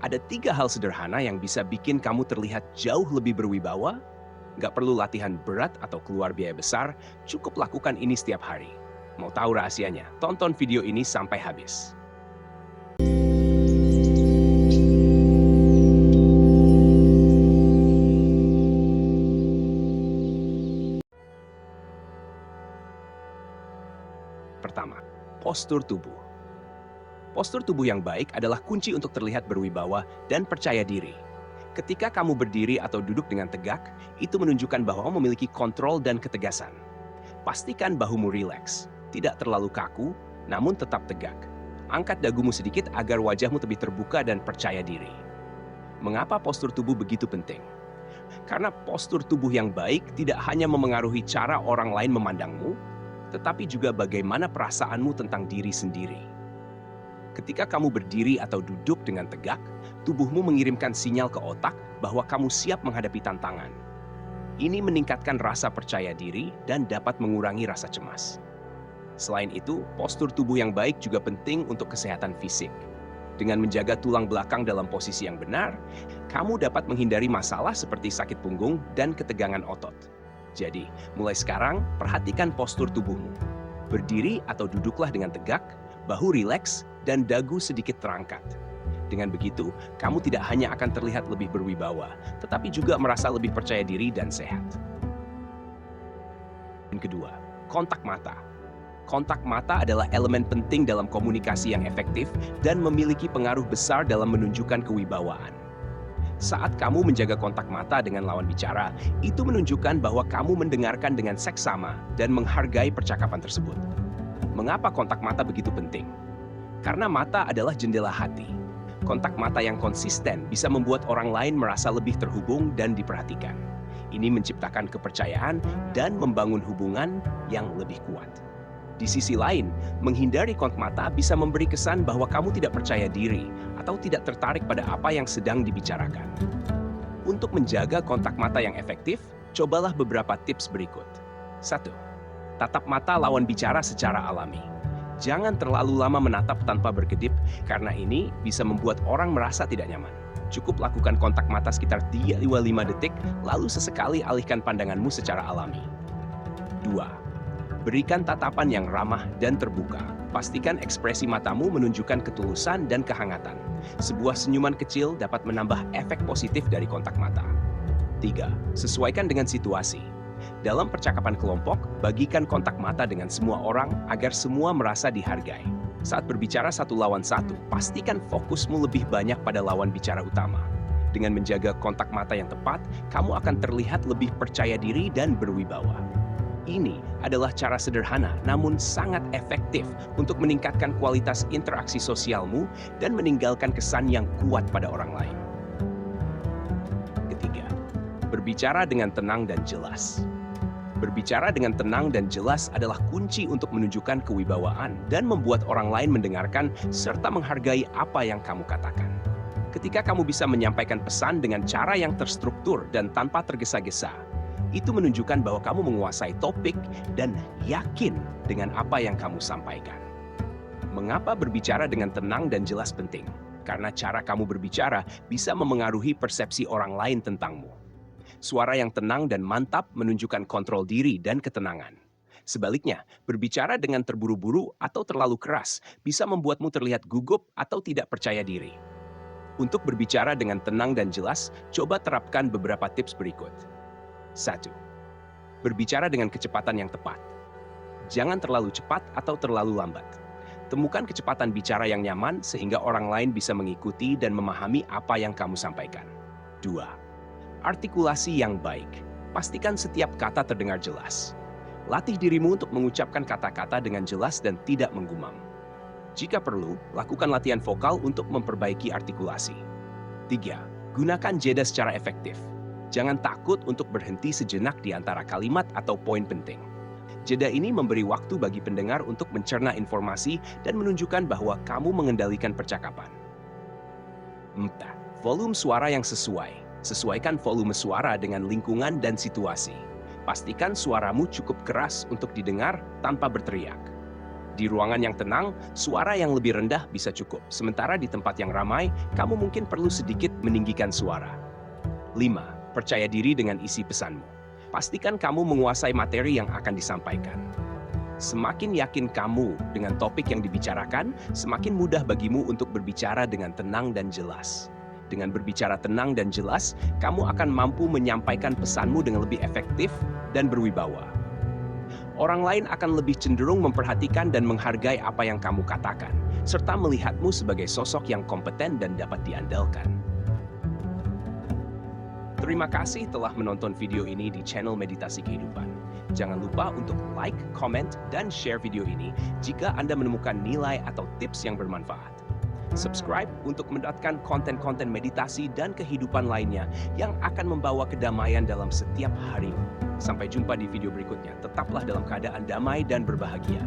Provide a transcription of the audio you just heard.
Ada 3 hal sederhana yang bisa bikin kamu terlihat jauh lebih berwibawa. Nggak perlu latihan berat atau keluar biaya besar, cukup lakukan ini setiap hari. Mau tahu rahasianya? Tonton video ini sampai habis. Pertama, postur tubuh. Postur tubuh yang baik adalah kunci untuk terlihat berwibawa dan percaya diri. Ketika kamu berdiri atau duduk dengan tegak, itu menunjukkan bahwa memiliki kontrol dan ketegasan. Pastikan bahumu rileks, tidak terlalu kaku, namun tetap tegak. Angkat dagumu sedikit agar wajahmu lebih terbuka dan percaya diri. Mengapa postur tubuh begitu penting? Karena postur tubuh yang baik tidak hanya memengaruhi cara orang lain memandangmu, tetapi juga bagaimana perasaanmu tentang diri sendiri. Ketika kamu berdiri atau duduk dengan tegak, tubuhmu mengirimkan sinyal ke otak bahwa kamu siap menghadapi tantangan. Ini meningkatkan rasa percaya diri dan dapat mengurangi rasa cemas. Selain itu, postur tubuh yang baik juga penting untuk kesehatan fisik. Dengan menjaga tulang belakang dalam posisi yang benar, kamu dapat menghindari masalah seperti sakit punggung dan ketegangan otot. Jadi, mulai sekarang, perhatikan postur tubuhmu. Berdiri atau duduklah dengan tegak, bahu rileks, dan dagu sedikit terangkat. Dengan begitu, kamu tidak hanya akan terlihat lebih berwibawa, tetapi juga merasa lebih percaya diri dan sehat. Yang kedua, kontak mata. Kontak mata adalah elemen penting dalam komunikasi yang efektif dan memiliki pengaruh besar dalam menunjukkan kewibawaan. Saat kamu menjaga kontak mata dengan lawan bicara, itu menunjukkan bahwa kamu mendengarkan dengan seksama dan menghargai percakapan tersebut. Mengapa kontak mata begitu penting? Karena mata adalah jendela hati. Kontak mata yang konsisten bisa membuat orang lain merasa lebih terhubung dan diperhatikan. Ini menciptakan kepercayaan dan membangun hubungan yang lebih kuat. Di sisi lain, menghindari kontak mata bisa memberi kesan bahwa kamu tidak percaya diri atau tidak tertarik pada apa yang sedang dibicarakan. Untuk menjaga kontak mata yang efektif, cobalah beberapa tips berikut. 1. Tatap mata lawan bicara secara alami. Jangan terlalu lama menatap tanpa berkedip, karena ini bisa membuat orang merasa tidak nyaman. Cukup lakukan kontak mata sekitar 3-5 detik, lalu sesekali alihkan pandanganmu secara alami. 2. Berikan tatapan yang ramah dan terbuka. Pastikan ekspresi matamu menunjukkan ketulusan dan kehangatan. Sebuah senyuman kecil dapat menambah efek positif dari kontak mata. 3. Sesuaikan dengan situasi. Dalam percakapan kelompok, bagikan kontak mata dengan semua orang agar semua merasa dihargai. Saat berbicara satu lawan satu, pastikan fokusmu lebih banyak pada lawan bicara utama. Dengan menjaga kontak mata yang tepat, kamu akan terlihat lebih percaya diri dan berwibawa. Ini adalah cara sederhana namun sangat efektif untuk meningkatkan kualitas interaksi sosialmu dan meninggalkan kesan yang kuat pada orang lain. Ketiga, berbicara dengan tenang dan jelas. Berbicara dengan tenang dan jelas adalah kunci untuk menunjukkan kewibawaan dan membuat orang lain mendengarkan serta menghargai apa yang kamu katakan. Ketika kamu bisa menyampaikan pesan dengan cara yang terstruktur dan tanpa tergesa-gesa, itu menunjukkan bahwa kamu menguasai topik dan yakin dengan apa yang kamu sampaikan. Mengapa berbicara dengan tenang dan jelas penting? Karena cara kamu berbicara bisa memengaruhi persepsi orang lain tentangmu. Suara yang tenang dan mantap menunjukkan kontrol diri dan ketenangan. Sebaliknya, berbicara dengan terburu-buru atau terlalu keras bisa membuatmu terlihat gugup atau tidak percaya diri. Untuk berbicara dengan tenang dan jelas, coba terapkan beberapa tips berikut. 1. Berbicara dengan kecepatan yang tepat. Jangan terlalu cepat atau terlalu lambat. Temukan kecepatan bicara yang nyaman sehingga orang lain bisa mengikuti dan memahami apa yang kamu sampaikan. 2. Artikulasi yang baik. Pastikan setiap kata terdengar jelas. Latih dirimu untuk mengucapkan kata-kata dengan jelas dan tidak menggumam. Jika perlu, lakukan latihan vokal untuk memperbaiki artikulasi. 3. Gunakan jeda secara efektif. Jangan takut untuk berhenti sejenak di antara kalimat atau poin penting. Jeda ini memberi waktu bagi pendengar untuk mencerna informasi dan menunjukkan bahwa kamu mengendalikan percakapan. 4. Volume suara yang sesuai. Sesuaikan volume suara dengan lingkungan dan situasi. Pastikan suaramu cukup keras untuk didengar tanpa berteriak. Di ruangan yang tenang, suara yang lebih rendah bisa cukup. Sementara di tempat yang ramai, kamu mungkin perlu sedikit meninggikan suara. 5. Percaya diri dengan isi pesanmu. Pastikan kamu menguasai materi yang akan disampaikan. Semakin yakin kamu dengan topik yang dibicarakan, semakin mudah bagimu untuk berbicara dengan tenang dan jelas. Dengan berbicara tenang dan jelas, kamu akan mampu menyampaikan pesanmu dengan lebih efektif dan berwibawa. Orang lain akan lebih cenderung memperhatikan dan menghargai apa yang kamu katakan, serta melihatmu sebagai sosok yang kompeten dan dapat diandalkan. Terima kasih telah menonton video ini di channel Meditasi Kehidupan. Jangan lupa untuk like, comment, dan share video ini jika Anda menemukan nilai atau tips yang bermanfaat. Subscribe untuk mendapatkan konten-konten meditasi dan kehidupan lainnya yang akan membawa kedamaian dalam setiap harimu. Sampai jumpa di video berikutnya. Tetaplah dalam keadaan damai dan berbahagia.